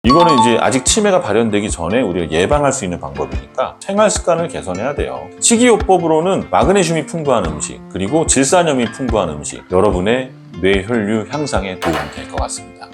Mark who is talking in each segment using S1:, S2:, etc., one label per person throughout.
S1: 이거는 이제 아직 치매가 발현되기 전에 우리가 예방할 수 있는 방법이니까 생활 습관을 개선해야 돼요. 식이요법으로는 마그네슘이 풍부한 음식, 그리고 질산염이 풍부한 음식, 여러분의 뇌혈류 향상에 도움이 될 것 같습니다.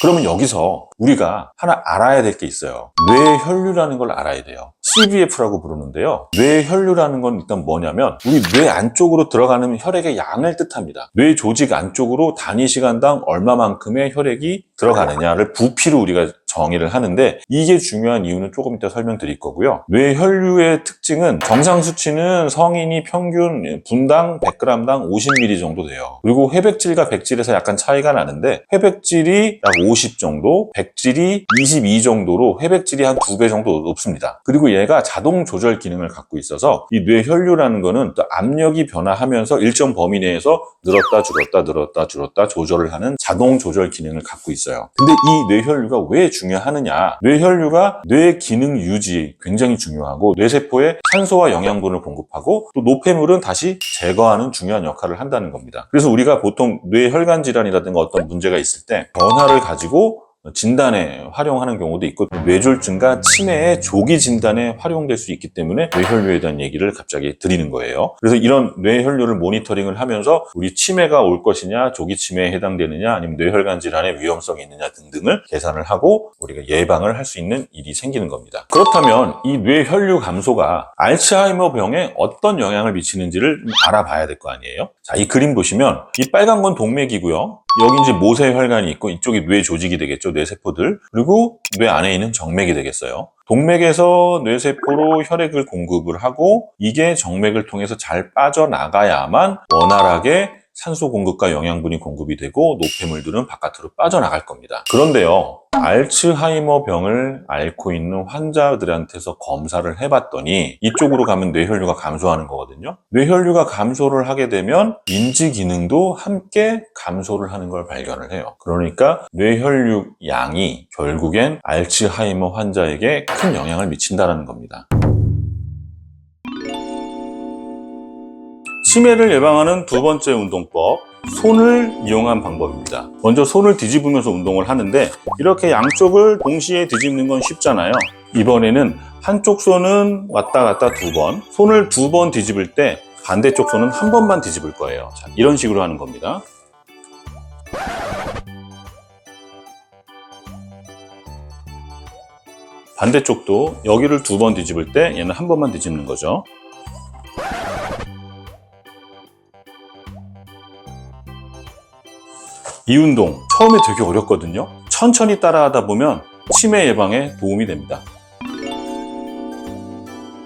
S1: 그러면 여기서 우리가 하나 알아야 될 게 있어요. 뇌혈류라는 걸 알아야 돼요. CVF라고 부르는데요. 뇌혈류라는 건 일단 뭐냐면 우리 뇌 안쪽으로 들어가는 혈액의 양을 뜻합니다. 뇌 조직 안쪽으로 단위 시간당 얼마만큼의 혈액이 들어가느냐를 부피로 우리가 정의를 하는데, 이게 중요한 이유는 조금 이따 설명드릴 거고요. 뇌혈류의 특징은 정상 수치는 성인이 평균 분당 100g당 50ml 정도 돼요. 그리고 회백질과 백질에서 약간 차이가 나는데, 회백질이 약 50 정도, 백질이 22 정도로 회백질이 한 2배 정도 높습니다. 그리고 얘가 자동 조절 기능을 갖고 있어서 이 뇌혈류라는 거는 또 압력이 변화하면서 일정 범위 내에서 늘었다 줄었다 늘었다 줄었다 조절을 하는 자동 조절 기능을 갖고 있어요. 근데 이 뇌혈류가 왜 중요하느냐? 뇌혈류가 뇌 기능 유지 굉장히 중요하고, 뇌세포에 산소와 영양분을 공급하고 또 노폐물은 다시 제거하는 중요한 역할을 한다는 겁니다. 그래서 우리가 보통 뇌혈관 질환이라든가 어떤 문제가 있을 때 변화를 가지고 진단에 활용하는 경우도 있고, 뇌졸중과 치매의 조기 진단에 활용될 수 있기 때문에 뇌혈류에 대한 얘기를 갑자기 드리는 거예요. 그래서 이런 뇌혈류를 모니터링을 하면서 우리 치매가 올 것이냐, 조기 치매에 해당되느냐, 아니면 뇌혈관 질환의 위험성이 있느냐 등등을 계산을 하고 우리가 예방을 할 수 있는 일이 생기는 겁니다. 그렇다면 이 뇌혈류 감소가 알츠하이머 병에 어떤 영향을 미치는지를 알아봐야 될 거 아니에요? 자, 이 그림 보시면 이 빨간 건 동맥이고요. 여기 이제 모세혈관이 있고 이쪽이 뇌 조직이 되겠죠. 뇌세포들. 그리고 뇌 안에 있는 정맥이 되겠어요. 동맥에서 뇌세포로 혈액을 공급을 하고, 이게 정맥을 통해서 잘 빠져나가야만 원활하게 산소 공급과 영양분이 공급이 되고 노폐물들은 바깥으로 빠져나갈 겁니다. 그런데요, 알츠하이머 병을 앓고 있는 환자들한테서 검사를 해봤더니 이쪽으로 가면 뇌혈류가 감소하는 거거든요. 뇌혈류가 감소를 하게 되면 인지 기능도 함께 감소를 하는 걸 발견을 해요. 그러니까 뇌혈류 양이 결국엔 알츠하이머 환자에게 큰 영향을 미친다는 겁니다. 치매를 예방하는 두 번째 운동법, 손을 이용한 방법입니다. 먼저 손을 뒤집으면서 운동을 하는데, 이렇게 양쪽을 동시에 뒤집는 건 쉽잖아요. 이번에는 한쪽 손은 왔다 갔다 2번, 손을 2번 뒤집을 때 반대쪽 손은 1번만 뒤집을 거예요. 자, 이런 식으로 하는 겁니다. 반대쪽도 여기를 2번 뒤집을 때 얘는 1번만 뒤집는 거죠. 이 운동 처음에 되게 어렵거든요. 천천히 따라하다 보면 치매 예방에 도움이 됩니다.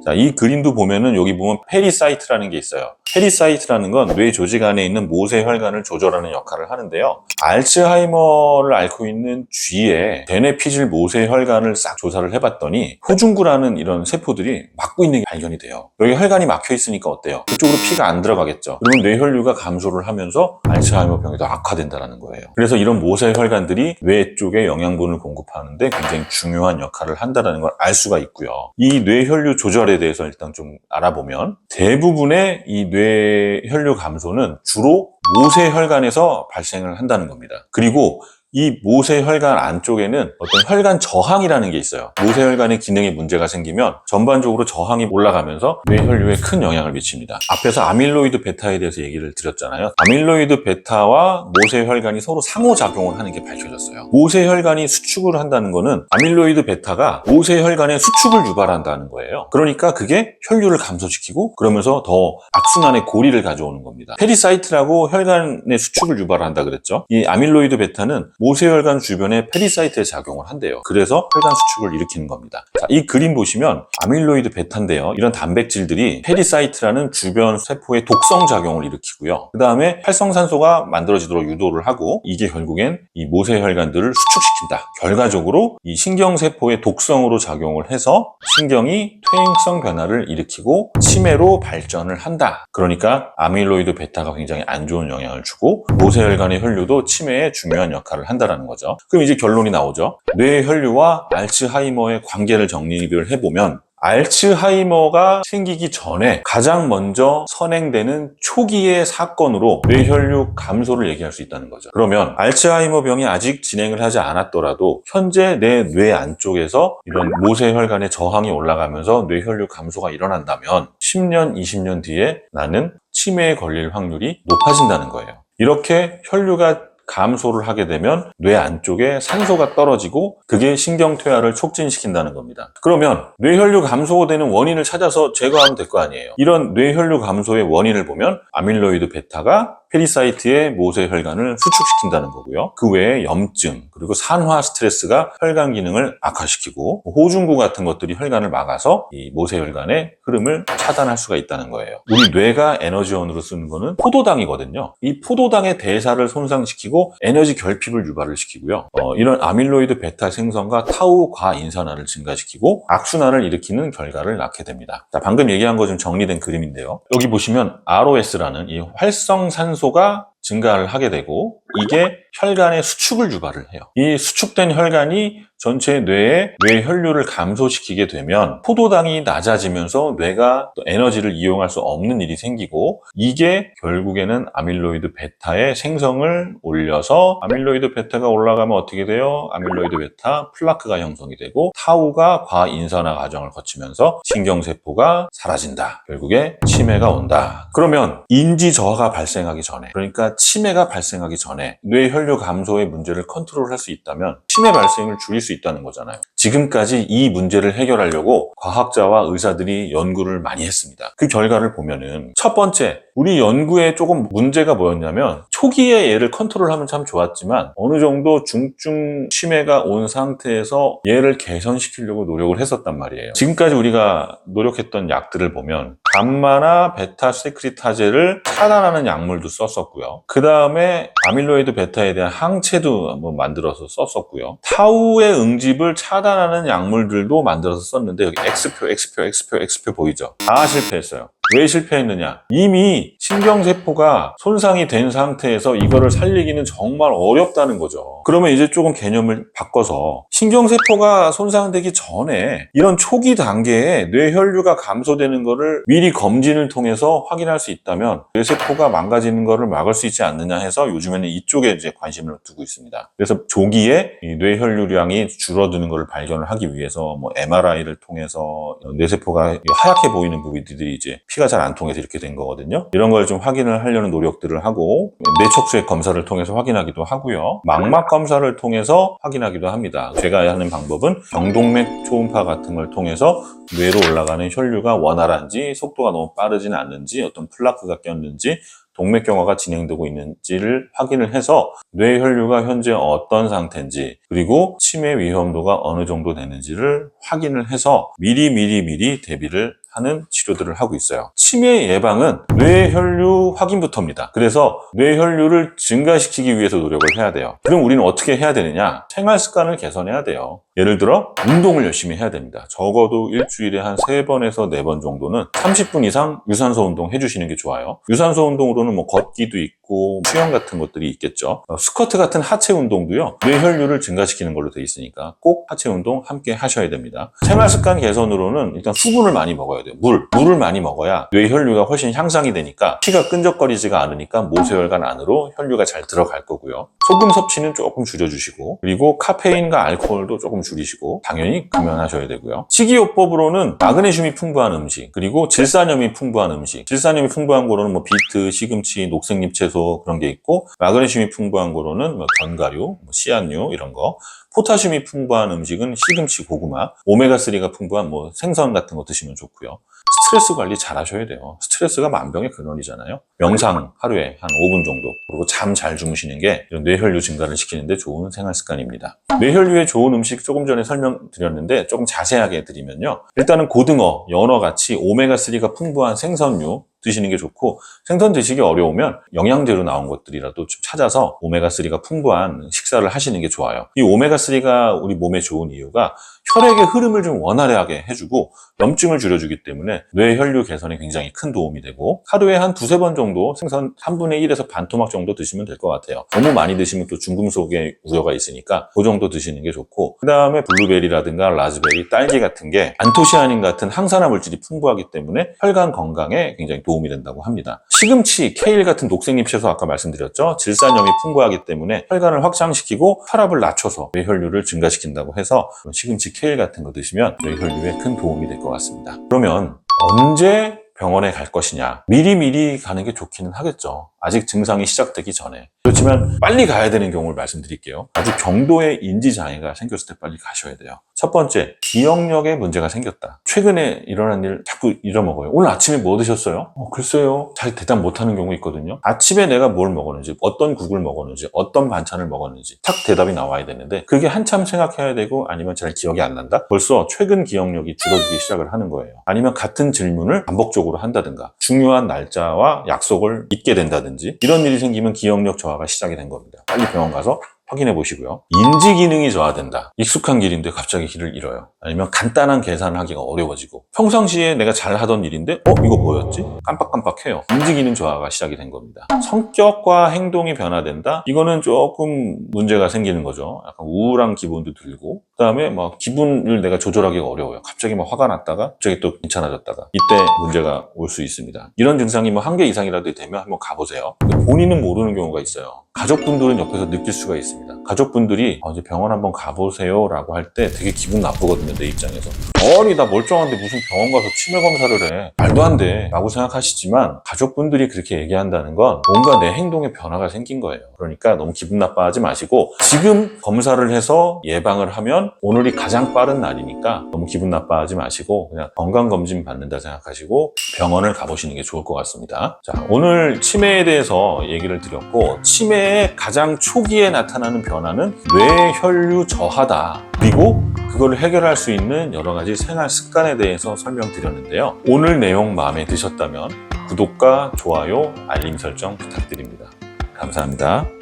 S1: 자, 이 그림도 보면은 여기 보면 페리사이트라는 게 있어요. 페리사이트라는 건 뇌 조직 안에 있는 모세혈관을 조절하는 역할을 하는데요. 알츠하이머를 앓고 있는 쥐의 대뇌피질 모세혈관을 싹 조사를 해봤더니 호중구라는 이런 세포들이 막고 있는 게 발견이 돼요. 여기 혈관이 막혀 있으니까 어때요? 그쪽으로 피가 안 들어가겠죠. 그러면 뇌혈류가 감소를 하면서 알츠하이머 병이 더 악화된다는 거예요. 그래서 이런 모세혈관들이 뇌 쪽에 영양분을 공급하는데 굉장히 중요한 역할을 한다는 걸 알 수가 있고요. 이 뇌혈류 조절에 대해서 일단 좀 알아보면, 대부분의 이 뇌혈류 감소는 주로 모세혈관에서 발생을 한다는 겁니다. 그리고 이 모세혈관 안쪽에는 어떤 혈관 저항이라는 게 있어요. 모세혈관의 기능에 문제가 생기면 전반적으로 저항이 올라가면서 뇌혈류에 큰 영향을 미칩니다. 앞에서 아밀로이드 베타에 대해서 얘기를 드렸잖아요. 아밀로이드 베타와 모세혈관이 서로 상호작용을 하는 게 밝혀졌어요. 모세혈관이 수축을 한다는 거는 아밀로이드 베타가 모세혈관의 수축을 유발한다는 거예요. 그러니까 그게 혈류를 감소시키고 그러면서 더 악순환의 고리를 가져오는 겁니다. 페리사이트라고 혈관의 수축을 유발한다 그랬죠. 이 아밀로이드 베타는 모세혈관 주변에 페리사이트에 작용을 한대요. 그래서 혈관 수축을 일으키는 겁니다. 자, 이 그림 보시면 아밀로이드 베타인데요. 이런 단백질들이 페리사이트라는 주변 세포의 독성 작용을 일으키고요. 그 다음에 활성산소가 만들어지도록 유도를 하고, 이게 결국엔 이 모세혈관들을 수축시킨다. 결과적으로 이 신경세포의 독성으로 작용을 해서 신경이 퇴행성 변화를 일으키고 치매로 발전을 한다. 그러니까 아밀로이드 베타가 굉장히 안 좋은 영향을 주고 모세혈관의 혈류도 치매에 중요한 역할을 한다는 거죠. 그럼 이제 결론이 나오죠. 뇌혈류와 알츠하이머의 관계를 정립을 해보면 알츠하이머가 생기기 전에 가장 먼저 선행되는 초기의 사건으로 뇌혈류 감소를 얘기할 수 있다는 거죠. 그러면 알츠하이머 병이 아직 진행을 하지 않았더라도 현재 내 뇌 안쪽에서 이런 모세혈관의 저항이 올라가면서 뇌혈류 감소가 일어난다면 10년, 20년 뒤에 나는 치매에 걸릴 확률이 높아진다는 거예요. 이렇게 혈류가 감소를 하게 되면 뇌 안쪽에 산소가 떨어지고 그게 신경퇴화를 촉진시킨다는 겁니다. 그러면 뇌혈류 감소되는 원인을 찾아서 제거하면 될 거 아니에요. 이런 뇌혈류 감소의 원인을 보면 아밀로이드 베타가 페리사이트의 모세혈관을 수축시킨다는 거고요. 그 외에 염증, 그리고 산화 스트레스가 혈관 기능을 악화시키고 호중구 같은 것들이 혈관을 막아서 이 모세혈관의 흐름을 차단할 수가 있다는 거예요. 우리 뇌가 에너지원으로 쓰는 거는 포도당이거든요. 이 포도당의 대사를 손상시키고 에너지 결핍을 유발을 시키고요. 이런 아밀로이드 베타 생성과 타우 과인산화를 증가시키고 악순환을 일으키는 결과를 낳게 됩니다. 자, 방금 얘기한 거 좀 정리된 그림인데요. 여기 보시면 ROS라는 이 활성산소가 증가를 하게 되고 이게 혈관의 수축을 유발을 해요. 이 수축된 혈관이 전체 뇌의 뇌혈류를 감소시키게 되면 포도당이 낮아지면서 뇌가 또 에너지를 이용할 수 없는 일이 생기고 이게 결국에는 아밀로이드 베타의 생성을 올려서 아밀로이드 베타가 올라가면 어떻게 돼요? 아밀로이드 베타 플라크가 형성이 되고 타우가 과인산화 과정을 거치면서 신경세포가 사라진다. 결국에 치매가 온다. 그러면 인지 저하가 발생하기 전에, 그러니까 치매가 발생하기 전에 뇌혈류 감소의 문제를 컨트롤할 수 있다면 치매 발생을 줄일 수 있다는 거잖아요. 지금까지 이 문제를 해결하려고 과학자와 의사들이 연구를 많이 했습니다. 그 결과를 보면은 첫 번째, 우리 연구에 조금 문제가 뭐였냐면 초기에 얘를 컨트롤하면 참 좋았지만 어느 정도 중증 치매가 온 상태에서 얘를 개선시키려고 노력을 했었단 말이에요. 지금까지 우리가 노력했던 약들을 보면 감마나 베타 세크리타제를 차단하는 약물도 썼었고요. 그 다음에 아밀로이드 베타에 대한 항체도 한번 만들어서 썼었고요. 타우의 응집을 차단하는 약물들도 만들어서 썼는데 여기 X표 보이죠? 다 실패했어요. 왜 실패했느냐? 이미 신경세포가 손상이 된 상태에서 이거를 살리기는 정말 어렵다는 거죠. 그러면 이제 조금 개념을 바꿔서 신경세포가 손상되기 전에 이런 초기 단계에 뇌혈류가 감소되는 거를 미리 검진을 통해서 확인할 수 있다면 뇌세포가 망가지는 거를 막을 수 있지 않느냐 해서 요즘에는 이쪽에 이제 관심을 두고 있습니다. 그래서 조기에 이 뇌혈류량이 줄어드는 것을 발견을 하기 위해서 뭐 MRI를 통해서 뇌세포가 하얗게 보이는 부위들이 이제 피가 잘 안 통해서 이렇게 된 거거든요. 이런 걸 좀 확인을 하려는 노력들을 하고 뇌척수액 검사를 통해서 확인하기도 하고요. 망막 검사를 통해서 확인하기도 합니다. 제가 하는 방법은 경동맥 초음파 같은 걸 통해서 뇌로 올라가는 혈류가 원활한지 속도가 너무 빠르지는 않는지 어떤 플라크가 꼈는지 동맥경화가 진행되고 있는지를 확인을 해서 뇌혈류가 현재 어떤 상태인지 그리고 치매 위험도가 어느 정도 되는지를 확인을 해서 미리 대비를 하는 치료들을 하고 있어요. 치매 예방은 뇌혈류 확인부터입니다. 그래서 뇌혈류를 증가시키기 위해서 노력을 해야 돼요. 그럼 우리는 어떻게 해야 되느냐? 생활 습관을 개선해야 돼요. 예를 들어 운동을 열심히 해야 됩니다. 적어도 일주일에 한 3번에서 4번 정도는 30분 이상 유산소 운동 해주시는 게 좋아요. 유산소 운동으로는 뭐 걷기도 있고 수영 같은 것들이 있겠죠. 스쿼트 같은 하체 운동도요. 뇌혈류를 증가시키는 걸로 돼 있으니까 꼭 하체 운동 함께 하셔야 됩니다. 생활 습관 개선으로는 일단 수분을 많이 먹어야 돼요. 물을 많이 먹어야 뇌혈류가 훨씬 향상이 되니까 피가 끈적거리지가 않으니까 모세혈관 안으로 혈류가 잘 들어갈 거고요. 소금 섭취는 조금 줄여주시고 그리고 카페인과 알코올도 조금 줄이시고 당연히 금연하셔야 되고요. 식이요법으로는 마그네슘이 풍부한 음식 그리고 질산염이 풍부한 음식 질산염이 풍부한 거로는 뭐 비트, 시금치, 녹색잎 채소 그런 게 있고 마그네슘이 풍부한 거로는 뭐 견과류, 뭐 씨앗류 이런 거 포타슘이 풍부한 음식은 시금치, 고구마 오메가3가 풍부한 뭐 생선 같은 거 드시면 좋고요. 스트레스 관리 잘 하셔야 돼요. 스트레스가 만병의 근원이잖아요. 명상 하루에 한 5분 정도 그리고 잠 잘 주무시는 게 이런 뇌혈류 증가를 시키는데 좋은 생활 습관입니다. 뇌혈류에 좋은 음식 조금 전에 설명드렸는데 조금 자세하게 드리면요. 일단은 고등어, 연어 같이 오메가3가 풍부한 생선류 드시는 게 좋고, 생선 드시기 어려우면 영양제로 나온 것들이라도 좀 찾아서 오메가3가 풍부한 식사를 하시는 게 좋아요. 이 오메가3가 우리 몸에 좋은 이유가 혈액의 흐름을 좀 원활하게 해주고 염증을 줄여주기 때문에 뇌혈류 개선에 굉장히 큰 도움이 되고, 하루에 한 두세 번 정도 생선 3분의 1에서 반 토막 정도 드시면 될 것 같아요. 너무 많이 드시면 또 중금속의 우려가 있으니까 그 정도 드시는 게 좋고, 그 다음에 블루베리라든가 라즈베리, 딸기 같은 게 안토시아닌 같은 항산화 물질이 풍부하기 때문에 혈관 건강에 굉장히 도움이 된다고 합니다. 시금치, 케일 같은 녹색잎 채소 아까 말씀드렸죠. 질산염이 풍부하기 때문에 혈관을 확장시키고 혈압을 낮춰서 뇌혈류를 증가시킨다고 해서 시금치, 케일 같은 거 드시면 뇌혈류에 큰 도움이 될 것 같습니다. 그러면 언제 병원에 갈 것이냐? 미리미리 가는 게 좋기는 하겠죠. 아직 증상이 시작되기 전에. 그렇지만 빨리 가야 되는 경우를 말씀드릴게요. 아주 경도의 인지장애가 생겼을 때 빨리 가셔야 돼요. 첫 번째, 기억력에 문제가 생겼다. 최근에 일어난 일 자꾸 잊어먹어요. 오늘 아침에 뭐 드셨어요? 글쎄요. 잘 대답 못하는 경우 있거든요. 아침에 내가 뭘 먹었는지, 어떤 국을 먹었는지, 어떤 반찬을 먹었는지 탁 대답이 나와야 되는데 그게 한참 생각해야 되고, 아니면 잘 기억이 안 난다? 벌써 최근 기억력이 줄어들기 시작을 하는 거예요. 아니면 같은 질문을 반복적으로 한다든가, 중요한 날짜와 약속을 잊게 된다든지, 이런 일이 생기면 기억력 저하가 시작이 된 겁니다. 빨리 병원 가서 확인해 보시고요. 인지 기능이 저하된다. 익숙한 길인데 갑자기 길을 잃어요. 아니면 간단한 계산을 하기가 어려워지고, 평상시에 내가 잘 하던 일인데 이거 뭐였지? 깜빡깜빡해요. 인지 기능 저하가 시작이 된 겁니다. 성격과 행동이 변화된다. 이거는 조금 문제가 생기는 거죠. 약간 우울한 기분도 들고, 그 다음에 막 기분을 내가 조절하기가 어려워요. 갑자기 막 화가 났다가 갑자기 또 괜찮아졌다가, 이때 문제가 올 수 있습니다. 이런 증상이 뭐 1개 이상이라도 되면 한번 가보세요. 본인은 모르는 경우가 있어요. 가족분들은 옆에서 느낄 수가 있습니다. 가족분들이 이제 병원 한번 가보세요 라고 할 때 되게 기분 나쁘거든요, 내 입장에서. 아니, 나 멀쩡한데 무슨 병원 가서 치매 검사를 해. 말도 안 돼 라고 생각하시지만, 가족분들이 그렇게 얘기한다는 건 뭔가 내 행동에 변화가 생긴 거예요. 그러니까 너무 기분 나빠하지 마시고, 지금 검사를 해서 예방을 하면 오늘이 가장 빠른 날이니까 너무 기분 나빠하지 마시고 그냥 건강검진 받는다 생각하시고 병원을 가보시는 게 좋을 것 같습니다. 자, 오늘 치매에 대해서 얘기를 드렸고, 치매의 가장 초기에 나타나는 변화는 뇌혈류 저하다. 그리고 그걸 해결할 수 있는 여러 가지 생활 습관에 대해서 설명드렸는데요. 오늘 내용 마음에 드셨다면 구독과 좋아요, 알림 설정 부탁드립니다. 감사합니다.